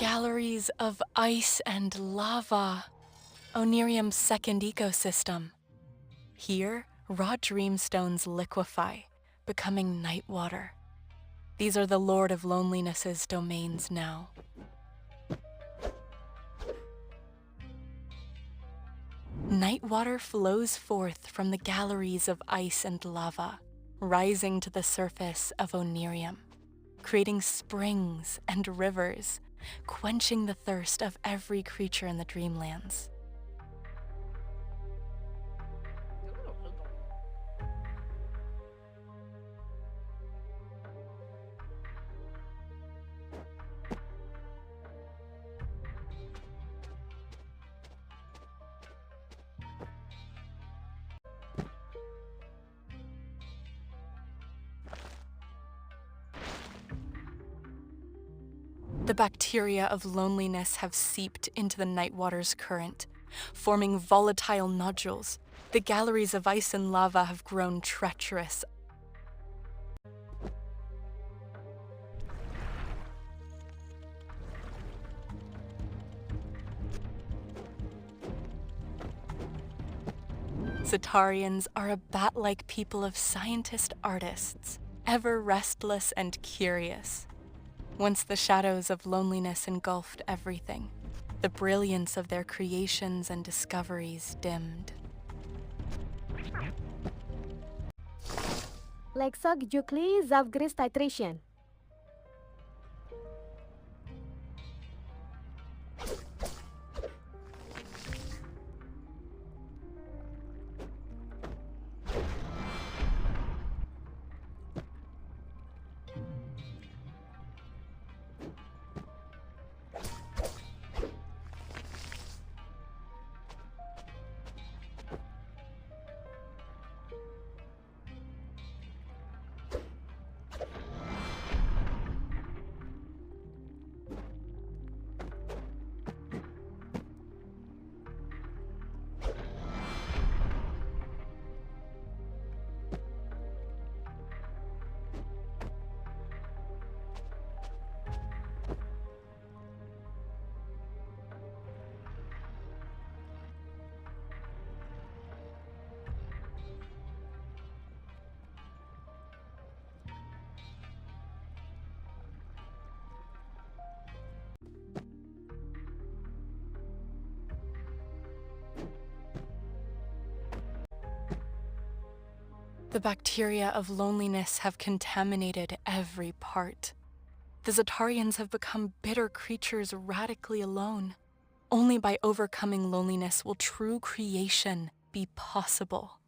galleries of ice and lava, Onirium's second ecosystem. Here, raw dreamstones liquefy, becoming night water. These are the Lord of Loneliness's domains now. Night water flows forth from the galleries of ice and lava, rising to the surface of Onirium, creating springs and rivers, quenching the thirst of every creature in the dreamlands. The bacteria of loneliness have seeped into the night water's current, forming volatile nodules. The galleries of ice and lava have grown treacherous. Zitarians are a bat-like people of scientist artists, ever restless and curious. Once the shadows of loneliness engulfed everything, the brilliance of their creations and discoveries dimmed. Lexog Jukli Zavgris Titration. The bacteria of loneliness have contaminated every part. The Zitarians have become bitter creatures radically alone. Only by overcoming loneliness will true creation be possible.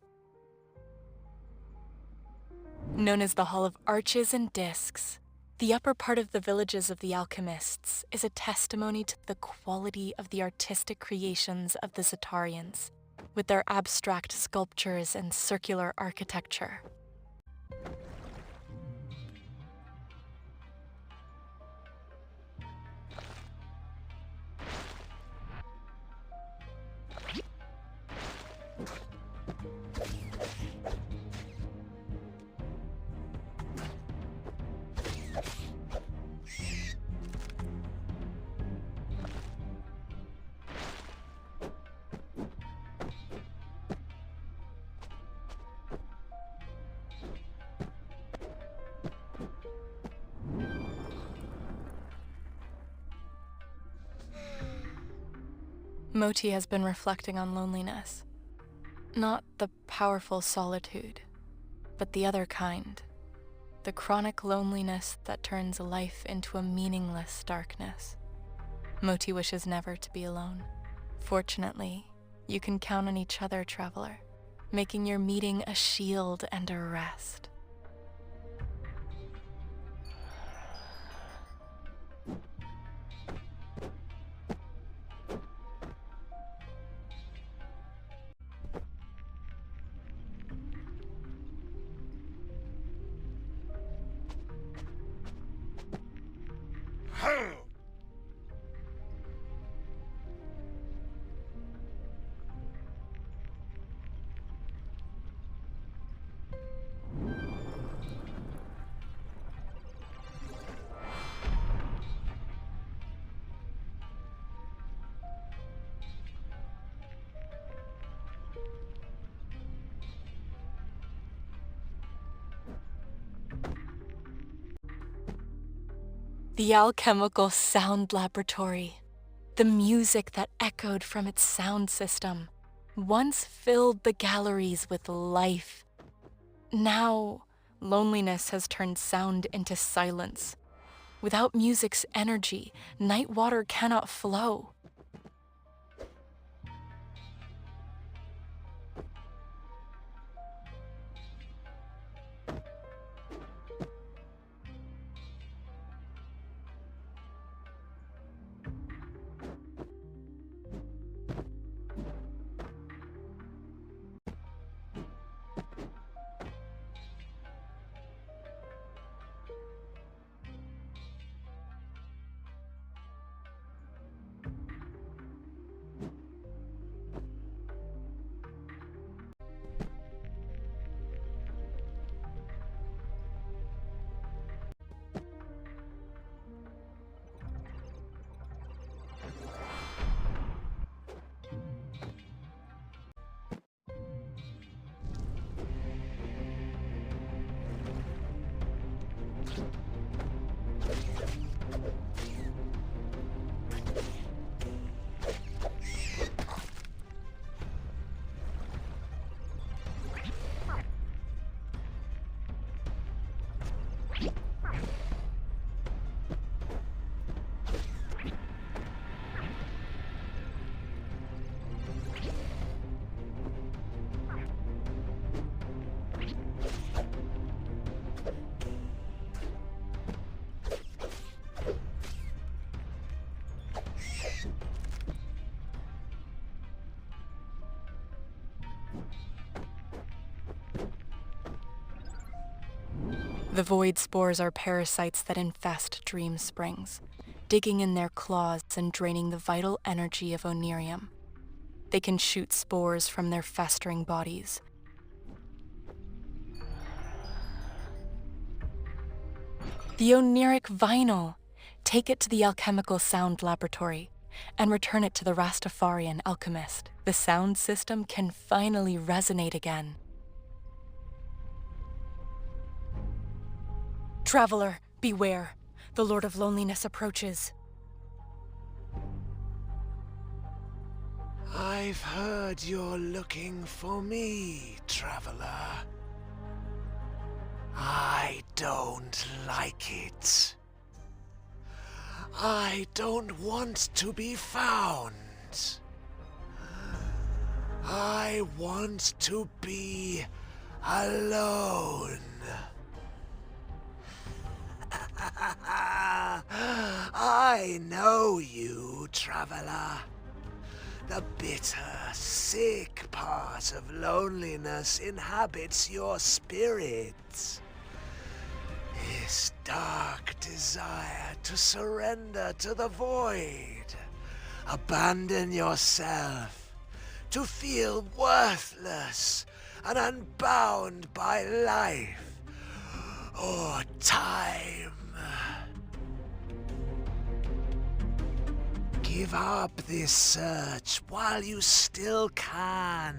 Known as the Hall of Arches and Discs, the upper part of the villages of the alchemists is a testimony to the quality of the artistic creations of the Zitarians, with their abstract sculptures and circular architecture. Moti has been reflecting on loneliness. Not the powerful solitude, but the other kind. The chronic loneliness that turns life into a meaningless darkness. Moti wishes never to be alone. Fortunately, you can count on each other, traveler, making your meeting a shield and a rest. The alchemical sound laboratory. The music that echoed from its sound system once filled the galleries with life. Now, loneliness has turned sound into silence. Without music's energy, night water cannot flow. The void spores are parasites that infest dream springs, digging in their claws and draining the vital energy of Onirium. They can shoot spores from their festering bodies. The oniric vinyl! Take it to the alchemical sound laboratory and return it to the Rastafarian alchemist. The sound system can finally resonate again. Traveler, beware. The Lord of Loneliness approaches. I've heard you're looking for me, traveler. I don't like it. I don't want to be found. I want to be alone. I know you, traveler. The bitter, sick part of loneliness inhabits your spirit. This dark desire to surrender to the void, abandon yourself, to feel worthless and unbound by life or time. Give up this search while you still can.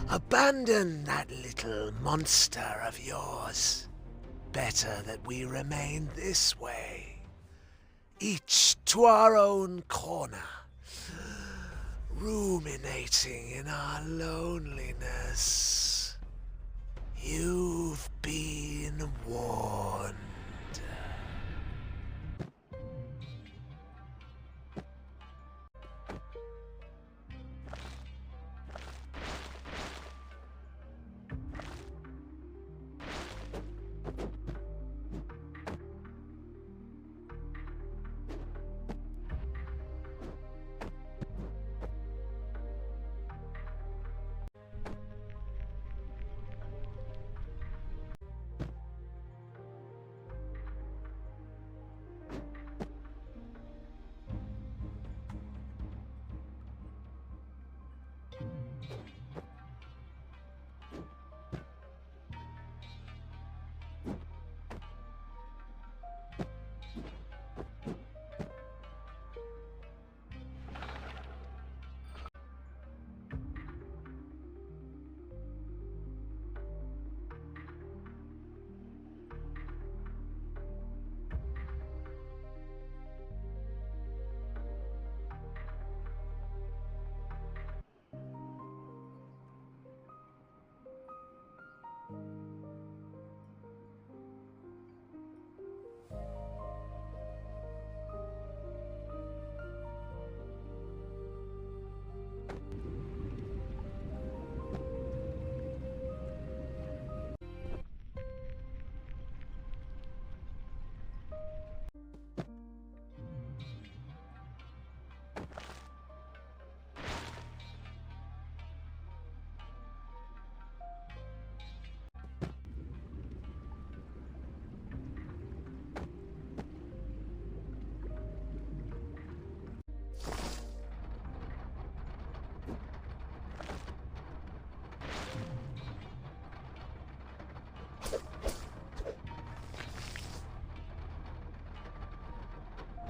Abandon that little monster of yours. Better that we remain this way, each to our own corner, ruminating in our loneliness. You've been warned.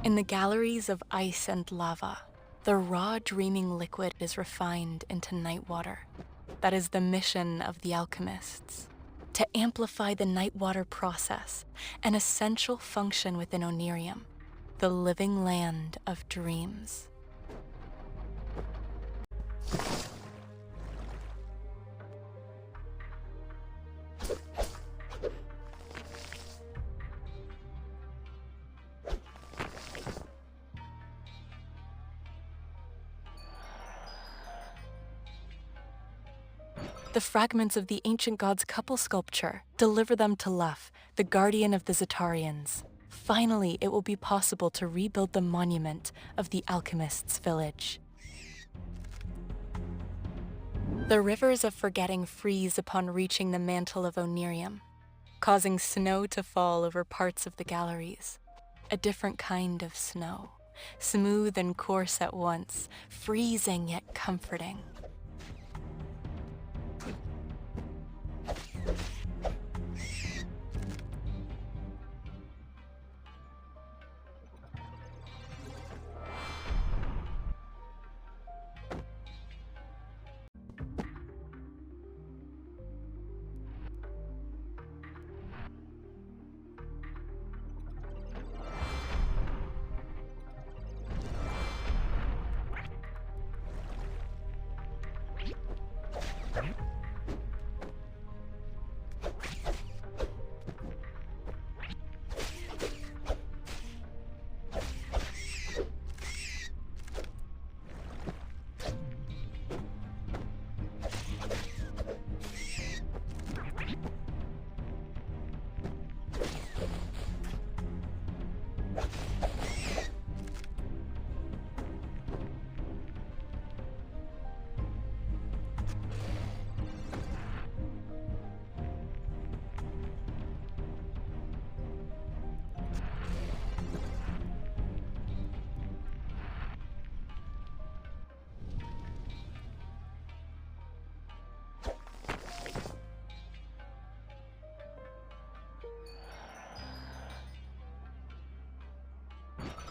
In the galleries of ice and lava, the raw dreaming liquid is refined into night water. That is the mission of the alchemists, to amplify the night water process, an essential function within Onirium, the living land of dreams. The fragments of the ancient god's couple sculpture, deliver them to Luf, the guardian of the Zatarians. Finally, it will be possible to rebuild the monument of the alchemists' village. The rivers of forgetting freeze upon reaching the mantle of Onirium, causing snow to fall over parts of the galleries. A different kind of snow, smooth and coarse at once, freezing yet comforting.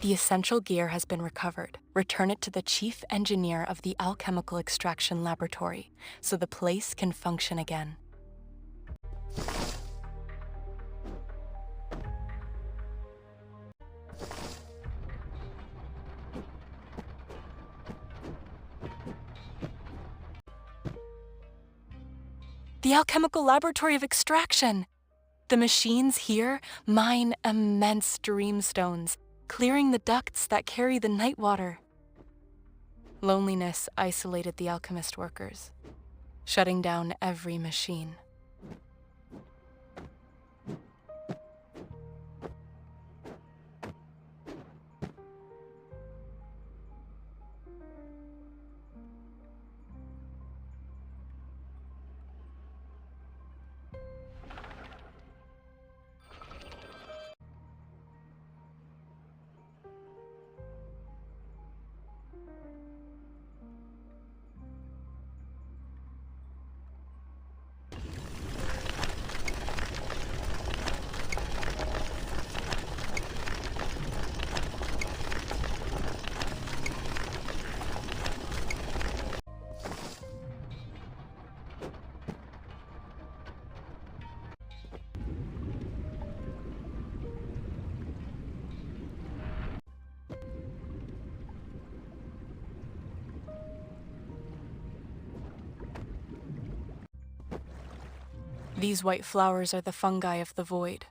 The essential gear has been recovered. Return it to the chief engineer of the alchemical extraction laboratory so the place can function again. The alchemical laboratory of extraction! The machines here mine immense dreamstones, clearing the ducts that carry the night water. Loneliness isolated the alchemist workers, shutting down every machine. These white flowers are the fungi of the void.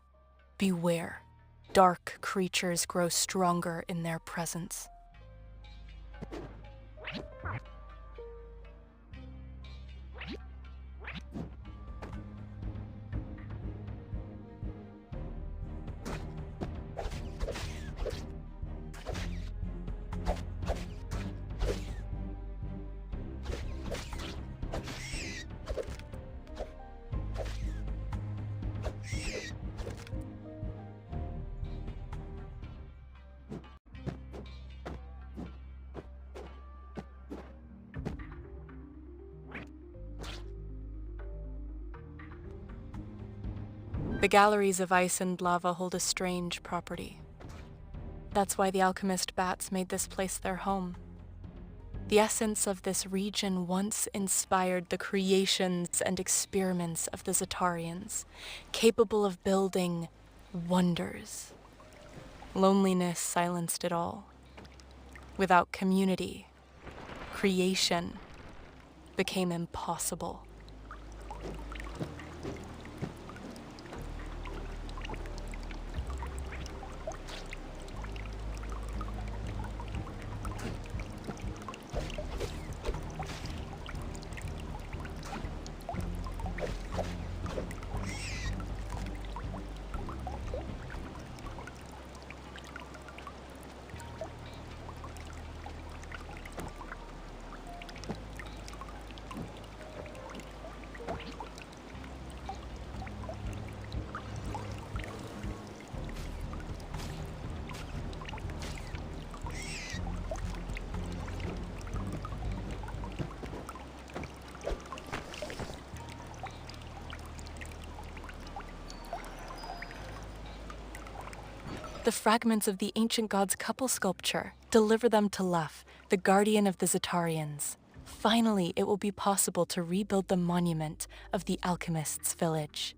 Beware. Dark creatures grow stronger in their presence. The galleries of ice and lava hold a strange property. That's why the alchemist bats made this place their home. The essence of this region once inspired the creations and experiments of the Zatarians, capable of building wonders. Loneliness silenced it all. Without community, creation became impossible. The fragments of the ancient god's couple sculpture. Deliver them to Luf, the guardian of the Zatarians. Finally, it will be possible to rebuild the monument of the alchemist's village.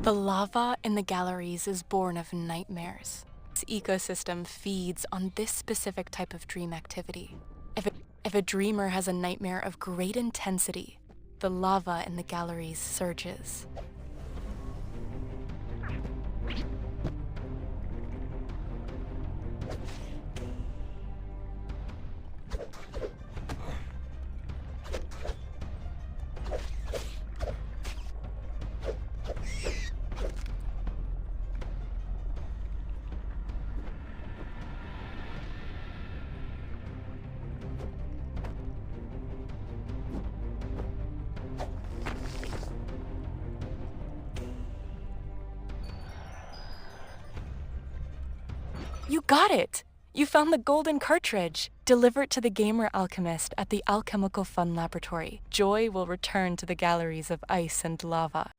The lava in the galleries is born of nightmares. This ecosystem feeds on this specific type of dream activity. If a dreamer has a nightmare of great intensity, the lava in the galleries surges. You got it! You found the golden cartridge! Deliver it to the gamer alchemist at the Alchemical Fun Laboratory. Joy will return to the galleries of ice and lava.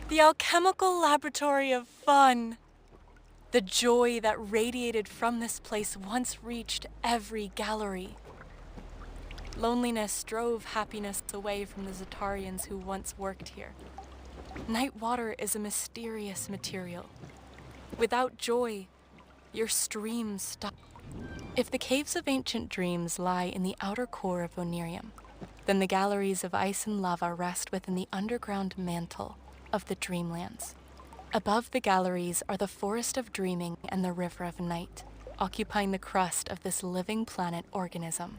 The alchemical laboratory of fun. The joy that radiated from this place once reached every gallery. Loneliness drove happiness away from the Zatarians who once worked here. Night water is a mysterious material. Without joy, your streams stop. If the caves of ancient dreams lie in the outer core of Onirium, then the galleries of ice and lava rest within the underground mantle of the Dreamlands. Above the galleries are the Forest of Dreaming and the River of Night, occupying the crust of this living planet organism.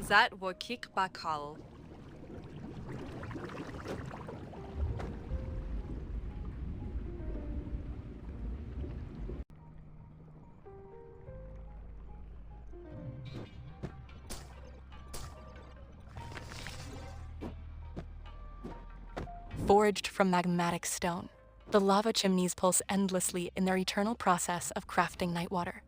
Zat Wokik Bakal. Forged from magmatic stone, the lava chimneys pulse endlessly in their eternal process of crafting night water.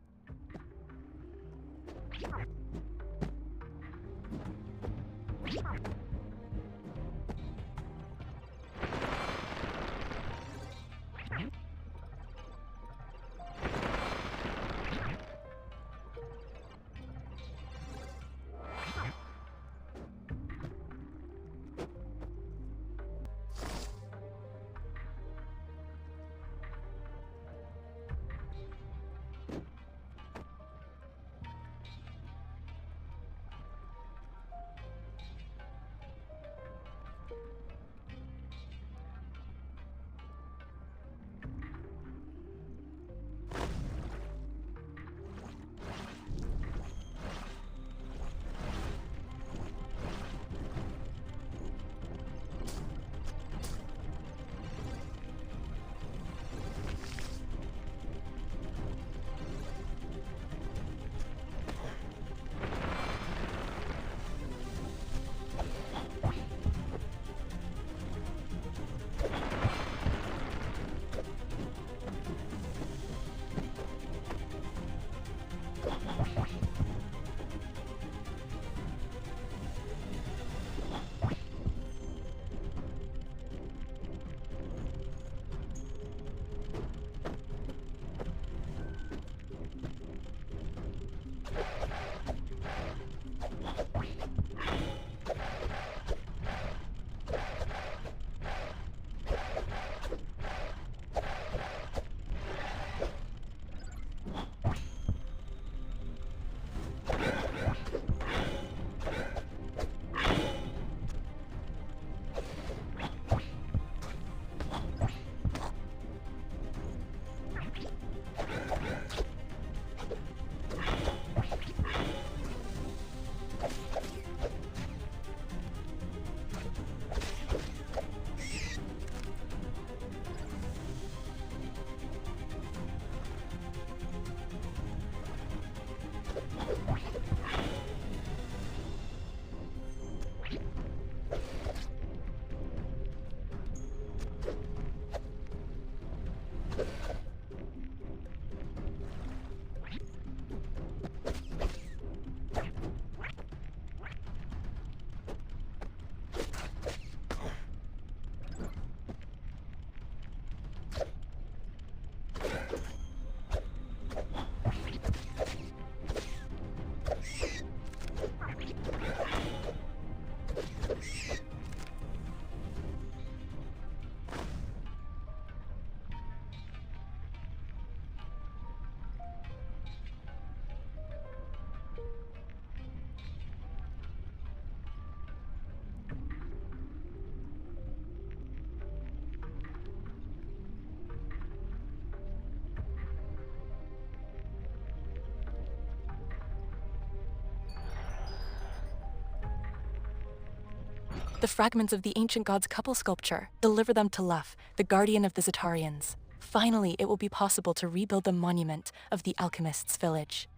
The fragments of the ancient god's couple sculpture. Deliver them to Luf, the guardian of the Zatarians. Finally, it will be possible to rebuild the monument of the alchemist's village.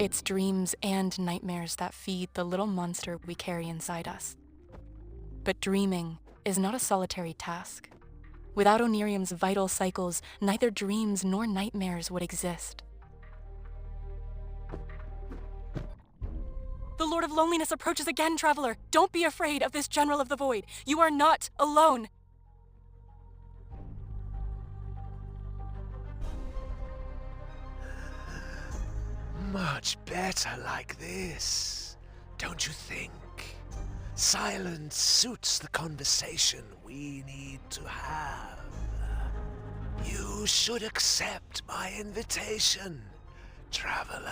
It's dreams and nightmares that feed the little monster we carry inside us. But dreaming is not a solitary task. Without Onirium's vital cycles, neither dreams nor nightmares would exist. The Lord of Loneliness approaches again, traveler. Don't be afraid of this General of the Void. You are not alone. Much better like this, don't you think? Silence suits the conversation we need to have. You should accept my invitation, traveler.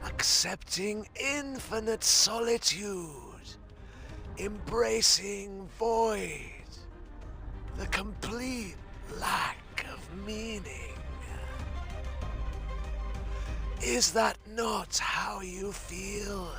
Accepting infinite solitude, embracing void, the complete lack of meaning. Is that not how you feel?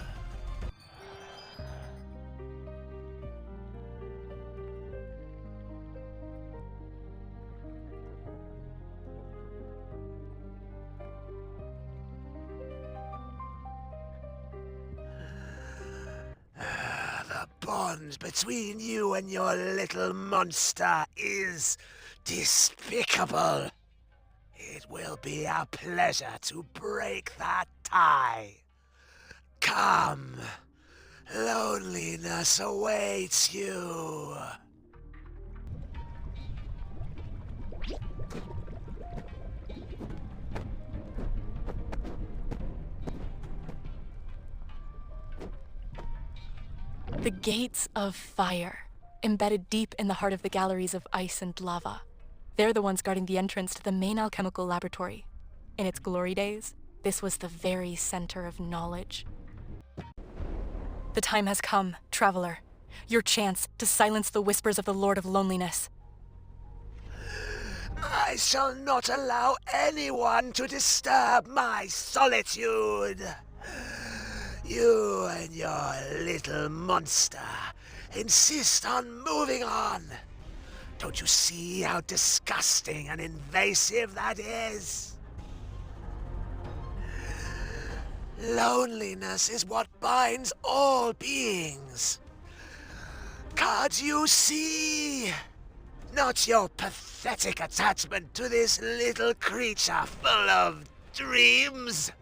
The bond between you and your little monster is despicable. It will be a pleasure to break that tie. Come, loneliness awaits you. The gates of fire, embedded deep in the heart of the galleries of ice and lava. They're the ones guarding the entrance to the main alchemical laboratory. In its glory days, this was the very center of knowledge. The time has come, traveler. Your chance to silence the whispers of the Lord of Loneliness. I shall not allow anyone to disturb my solitude. You and your little monster insist on moving on. Don't you see how disgusting and invasive that is? Loneliness is what binds all beings. Can't you see? Not your pathetic attachment to this little creature full of dreams.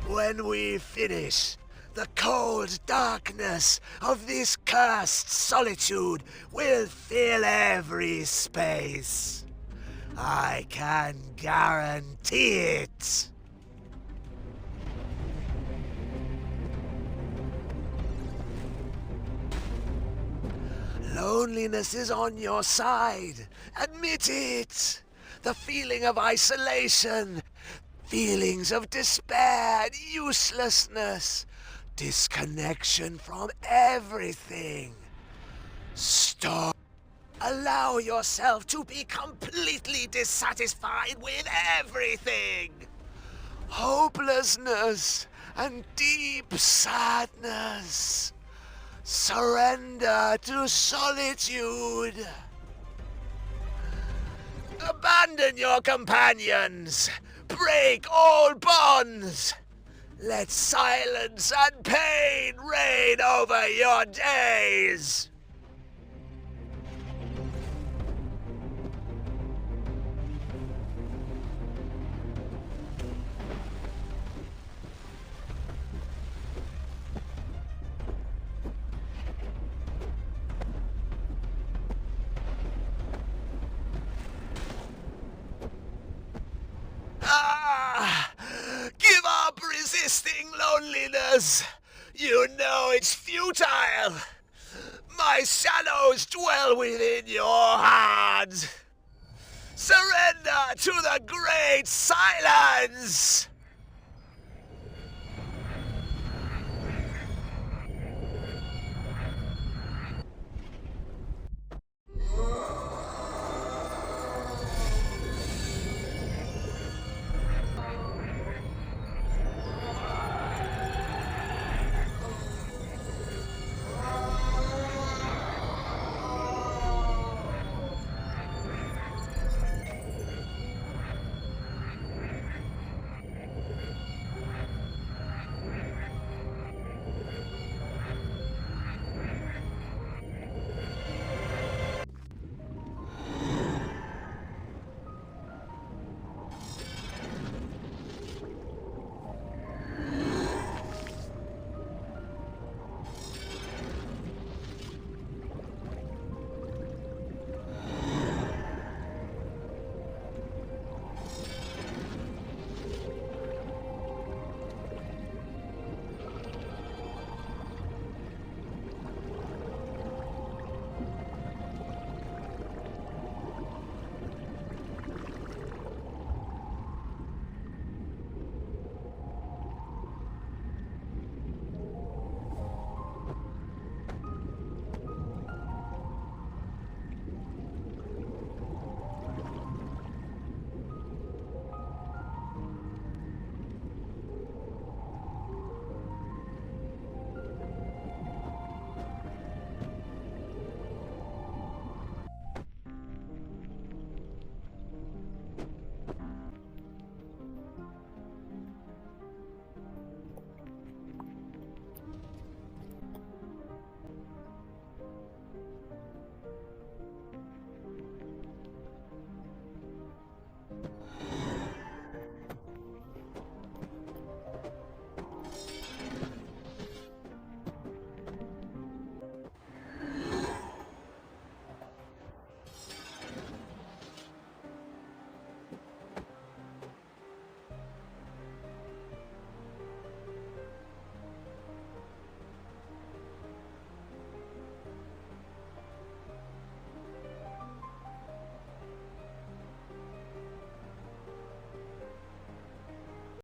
When we finish, the cold darkness of this cursed solitude will fill every space. I can guarantee it. Loneliness is on your side. Admit it. The feeling of isolation, feelings of despair and uselessness, disconnection from everything. Stop. Allow yourself to be completely dissatisfied with everything. Hopelessness and deep sadness. Surrender to solitude. Abandon your companions. Break all bonds. Let silence and pain reign over your days. Give up resisting loneliness. You know it's futile. My shadows dwell within your heart. Surrender to the great silence.